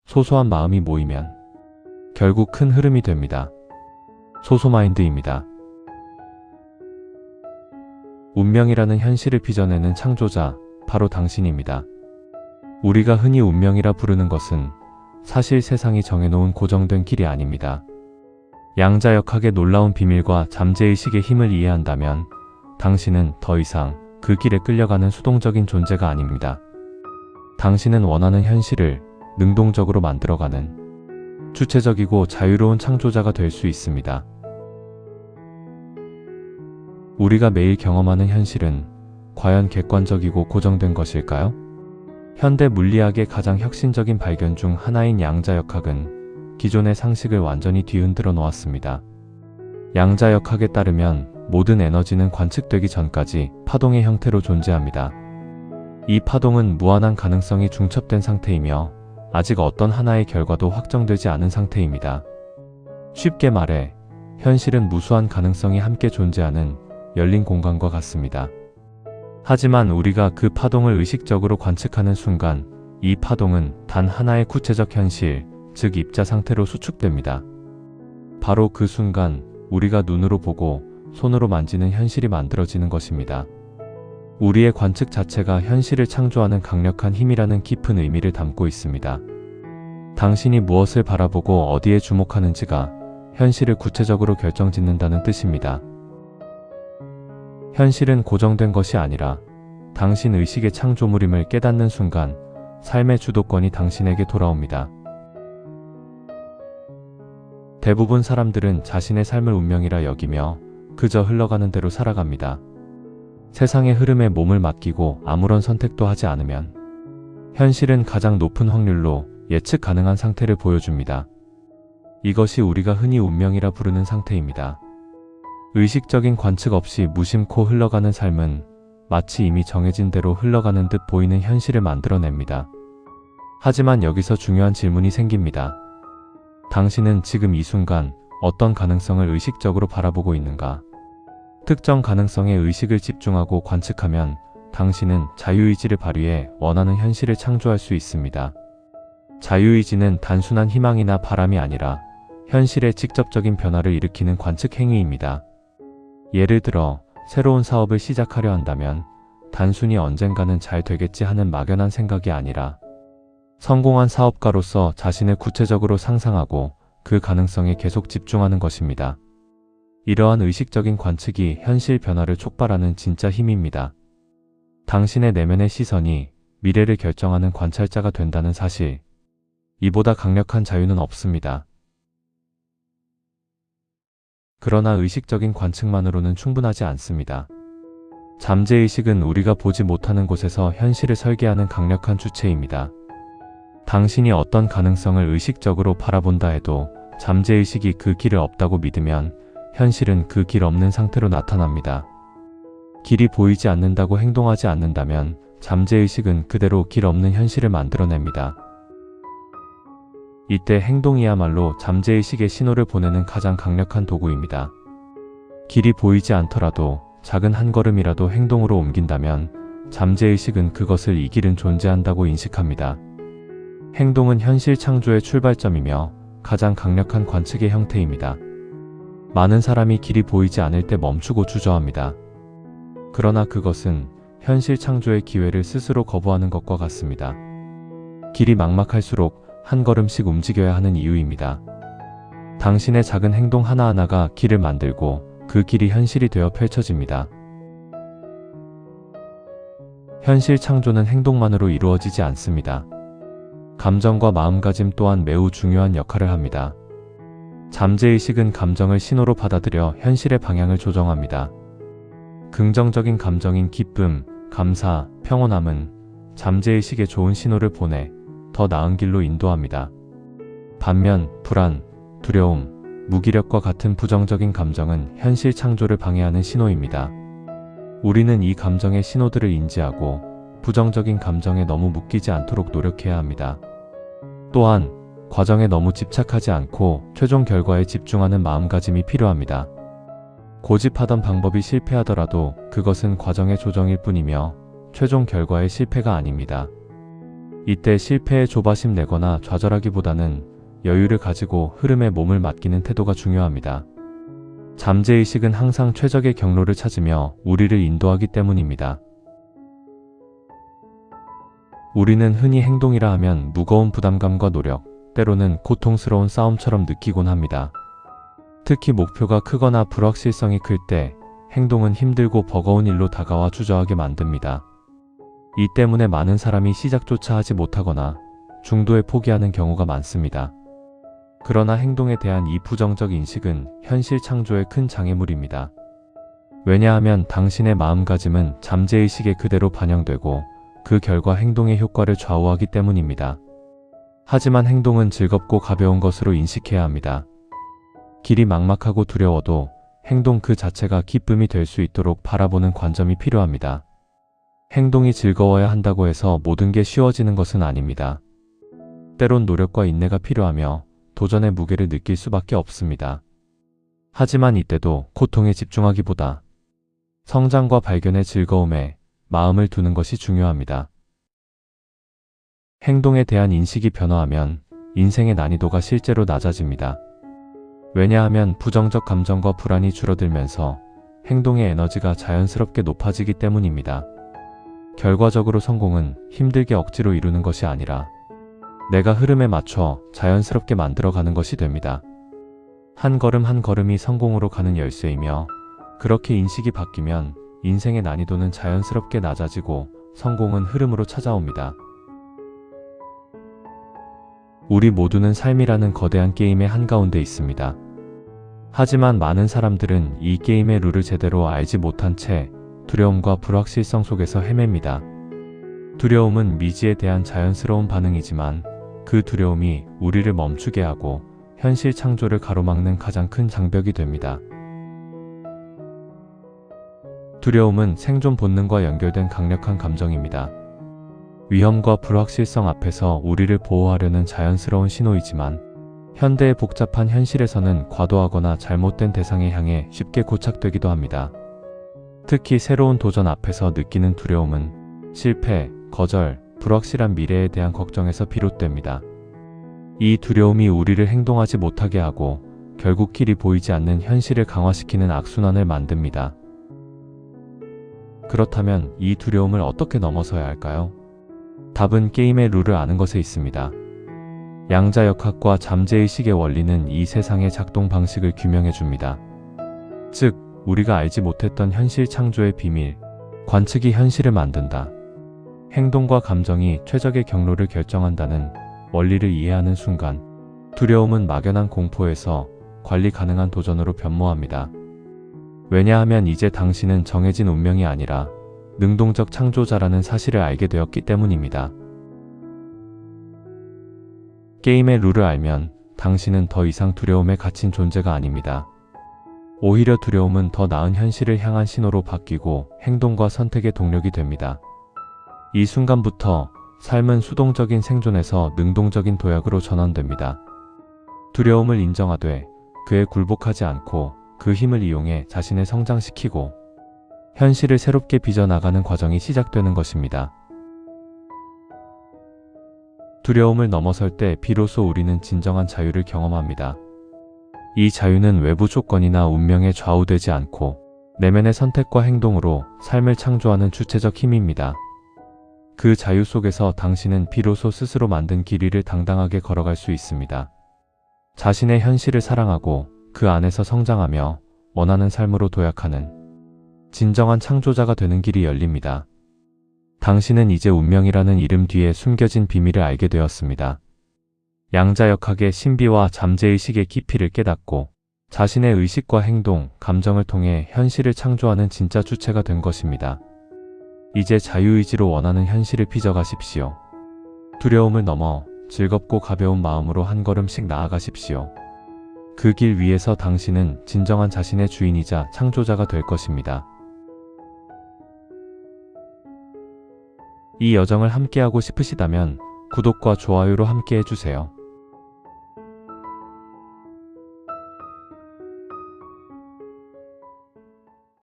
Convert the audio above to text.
소소한 마음이 모이면 결국 큰 흐름이 됩니다. 소소마인드입니다. 운명이라는 현실을 빚어내는 창조자, 바로 당신입니다. 우리가 흔히 운명이라 부르는 것은 사실 세상이 정해놓은 고정된 길이 아닙니다. 양자역학의 놀라운 비밀과 잠재의식의 힘을 이해한다면 당신은 더 이상 그 길에 끌려가는 수동적인 존재가 아닙니다. 당신은 원하는 현실을 능동적으로 만들어가는 주체적이고 자유로운 창조자가 될 수 있습니다. 우리가 매일 경험하는 현실은 과연 객관적이고 고정된 것일까요? 현대 물리학의 가장 혁신적인 발견 중 하나인 양자역학은 기존의 상식을 완전히 뒤흔들어 놓았습니다. 양자역학에 따르면 모든 에너지는 관측되기 전까지 파동의 형태로 존재합니다. 이 파동은 무한한 가능성이 중첩된 상태이며 아직 어떤 하나의 결과도 확정되지 않은 상태입니다. 쉽게 말해 현실은 무수한 가능성이 함께 존재하는 열린 공간과 같습니다. 하지만 우리가 그 파동을 의식적으로 관측하는 순간 이 파동은 단 하나의 구체적 현실, 즉 입자 상태로 수축됩니다. 바로 그 순간 우리가 눈으로 보고 손으로 만지는 현실이 만들어지는 것입니다. 우리의 관측 자체가 현실을 창조하는 강력한 힘이라는 깊은 의미를 담고 있습니다. 당신이 무엇을 바라보고 어디에 주목하는지가 현실을 구체적으로 결정짓는다는 뜻입니다. 현실은 고정된 것이 아니라 당신 의식의 창조물임을 깨닫는 순간 삶의 주도권이 당신에게 돌아옵니다. 대부분 사람들은 자신의 삶을 운명이라 여기며 그저 흘러가는 대로 살아갑니다. 세상의 흐름에 몸을 맡기고 아무런 선택도 하지 않으면 현실은 가장 높은 확률로 예측 가능한 상태를 보여줍니다. 이것이 우리가 흔히 운명이라 부르는 상태입니다. 의식적인 관측 없이 무심코 흘러가는 삶은 마치 이미 정해진 대로 흘러가는 듯 보이는 현실을 만들어냅니다. 하지만 여기서 중요한 질문이 생깁니다. 당신은 지금 이 순간 어떤 가능성을 의식적으로 바라보고 있는가? 특정 가능성에 의식을 집중하고 관측하면 당신은 자유의지를 발휘해 원하는 현실을 창조할 수 있습니다. 자유의지는 단순한 희망이나 바람이 아니라 현실의 직접적인 변화를 일으키는 관측 행위입니다. 예를 들어 새로운 사업을 시작하려 한다면 단순히 언젠가는 잘 되겠지 하는 막연한 생각이 아니라 성공한 사업가로서 자신을 구체적으로 상상하고 그 가능성에 계속 집중하는 것입니다. 이러한 의식적인 관측이 현실 변화를 촉발하는 진짜 힘입니다. 당신의 내면의 시선이 미래를 결정하는 관찰자가 된다는 사실, 이보다 강력한 자유는 없습니다. 그러나 의식적인 관측만으로는 충분하지 않습니다. 잠재의식은 우리가 보지 못하는 곳에서 현실을 설계하는 강력한 주체입니다. 당신이 어떤 가능성을 의식적으로 바라본다 해도 잠재의식이 그 길을 없다고 믿으면 현실은 그 길 없는 상태로 나타납니다. 길이 보이지 않는다고 행동하지 않는다면 잠재의식은 그대로 길 없는 현실을 만들어냅니다. 이때 행동이야말로 잠재의식의 신호를 보내는 가장 강력한 도구입니다. 길이 보이지 않더라도 작은 한 걸음이라도 행동으로 옮긴다면 잠재의식은 그것을 이 길은 존재한다고 인식합니다. 행동은 현실 창조의 출발점이며 가장 강력한 관측의 형태입니다. 많은 사람이 길이 보이지 않을 때 멈추고 주저합니다. 그러나 그것은 현실 창조의 기회를 스스로 거부하는 것과 같습니다. 길이 막막할수록 한 걸음씩 움직여야 하는 이유입니다. 당신의 작은 행동 하나하나가 길을 만들고 그 길이 현실이 되어 펼쳐집니다. 현실 창조는 행동만으로 이루어지지 않습니다. 감정과 마음가짐 또한 매우 중요한 역할을 합니다. 잠재의식은 감정을 신호로 받아들여 현실의 방향을 조정합니다. 긍정적인 감정인 기쁨, 감사, 평온함은 잠재의식에 좋은 신호를 보내 더 나은 길로 인도합니다. 반면 불안, 두려움, 무기력과 같은 부정적인 감정은 현실 창조를 방해하는 신호입니다. 우리는 이 감정의 신호들을 인지하고 부정적인 감정에 너무 묶이지 않도록 노력해야 합니다. 또한 과정에 너무 집착하지 않고 최종 결과에 집중하는 마음가짐이 필요합니다. 고집하던 방법이 실패하더라도 그것은 과정의 조정일 뿐이며 최종 결과의 실패가 아닙니다. 이때 실패에 조바심 내거나 좌절하기보다는 여유를 가지고 흐름에 몸을 맡기는 태도가 중요합니다. 잠재의식은 항상 최적의 경로를 찾으며 우리를 인도하기 때문입니다. 우리는 흔히 행동이라 하면 무거운 부담감과 노력, 때로는 고통스러운 싸움처럼 느끼곤 합니다. 특히 목표가 크거나 불확실성이 클 때 행동은 힘들고 버거운 일로 다가와 주저하게 만듭니다. 이 때문에 많은 사람이 시작조차 하지 못하거나 중도에 포기하는 경우가 많습니다. 그러나 행동에 대한 이 부정적 인식은 현실 창조에 큰 장애물입니다. 왜냐하면 당신의 마음가짐은 잠재의식에 그대로 반영되고 그 결과 행동의 효과를 좌우하기 때문입니다. 하지만 행동은 즐겁고 가벼운 것으로 인식해야 합니다. 길이 막막하고 두려워도 행동 그 자체가 기쁨이 될 수 있도록 바라보는 관점이 필요합니다. 행동이 즐거워야 한다고 해서 모든 게 쉬워지는 것은 아닙니다. 때론 노력과 인내가 필요하며 도전의 무게를 느낄 수밖에 없습니다. 하지만 이때도 고통에 집중하기보다 성장과 발견의 즐거움에 마음을 두는 것이 중요합니다. 행동에 대한 인식이 변화하면 인생의 난이도가 실제로 낮아집니다. 왜냐하면 부정적 감정과 불안이 줄어들면서 행동의 에너지가 자연스럽게 높아지기 때문입니다. 결과적으로 성공은 힘들게 억지로 이루는 것이 아니라 내가 흐름에 맞춰 자연스럽게 만들어가는 것이 됩니다. 한 걸음 한 걸음이 성공으로 가는 열쇠이며 그렇게 인식이 바뀌면 인생의 난이도는 자연스럽게 낮아지고 성공은 흐름으로 찾아옵니다. 우리 모두는 삶이라는 거대한 게임의 한가운데 있습니다. 하지만 많은 사람들은 이 게임의 룰을 제대로 알지 못한 채 두려움과 불확실성 속에서 헤맵니다. 두려움은 미지에 대한 자연스러운 반응이지만 그 두려움이 우리를 멈추게 하고 현실 창조를 가로막는 가장 큰 장벽이 됩니다. 두려움은 생존 본능과 연결된 강력한 감정입니다. 위험과 불확실성 앞에서 우리를 보호하려는 자연스러운 신호이지만 현대의 복잡한 현실에서는 과도하거나 잘못된 대상에 향해 쉽게 고착되기도 합니다. 특히 새로운 도전 앞에서 느끼는 두려움은 실패, 거절, 불확실한 미래에 대한 걱정에서 비롯됩니다. 이 두려움이 우리를 행동하지 못하게 하고 결국 길이 보이지 않는 현실을 강화시키는 악순환을 만듭니다. 그렇다면 이 두려움을 어떻게 넘어서야 할까요? 답은 게임의 룰을 아는 것에 있습니다. 양자역학과 잠재의식의 원리는 이 세상의 작동 방식을 규명해 줍니다. 즉, 우리가 알지 못했던 현실 창조의 비밀, 관측이 현실을 만든다. 행동과 감정이 최적의 경로를 결정한다는 원리를 이해하는 순간 두려움은 막연한 공포에서 관리 가능한 도전으로 변모합니다. 왜냐하면 이제 당신은 정해진 운명이 아니라 능동적 창조자라는 사실을 알게 되었기 때문입니다. 게임의 룰을 알면 당신은 더 이상 두려움에 갇힌 존재가 아닙니다. 오히려 두려움은 더 나은 현실을 향한 신호로 바뀌고 행동과 선택의 동력이 됩니다. 이 순간부터 삶은 수동적인 생존에서 능동적인 도약으로 전환됩니다. 두려움을 인정하되 그에 굴복하지 않고 그 힘을 이용해 자신을 성장시키고 현실을 새롭게 빚어나가는 과정이 시작되는 것입니다. 두려움을 넘어설 때 비로소 우리는 진정한 자유를 경험합니다. 이 자유는 외부 조건이나 운명에 좌우되지 않고 내면의 선택과 행동으로 삶을 창조하는 주체적 힘입니다. 그 자유 속에서 당신은 비로소 스스로 만든 길 위를 당당하게 걸어갈 수 있습니다. 자신의 현실을 사랑하고 그 안에서 성장하며 원하는 삶으로 도약하는 진정한 창조자가 되는 길이 열립니다. 당신은 이제 운명이라는 이름 뒤에 숨겨진 비밀을 알게 되었습니다. 양자역학의 신비와 잠재의식의 깊이를 깨닫고 자신의 의식과 행동, 감정을 통해 현실을 창조하는 진짜 주체가 된 것입니다. 이제 자유의지로 원하는 현실을 빚어가십시오. 두려움을 넘어 즐겁고 가벼운 마음으로 한 걸음씩 나아가십시오. 그 길 위에서 당신은 진정한 자신의 주인이자 창조자가 될 것입니다. 이 여정을 함께하고 싶으시다면 구독과 좋아요로 함께 해주세요.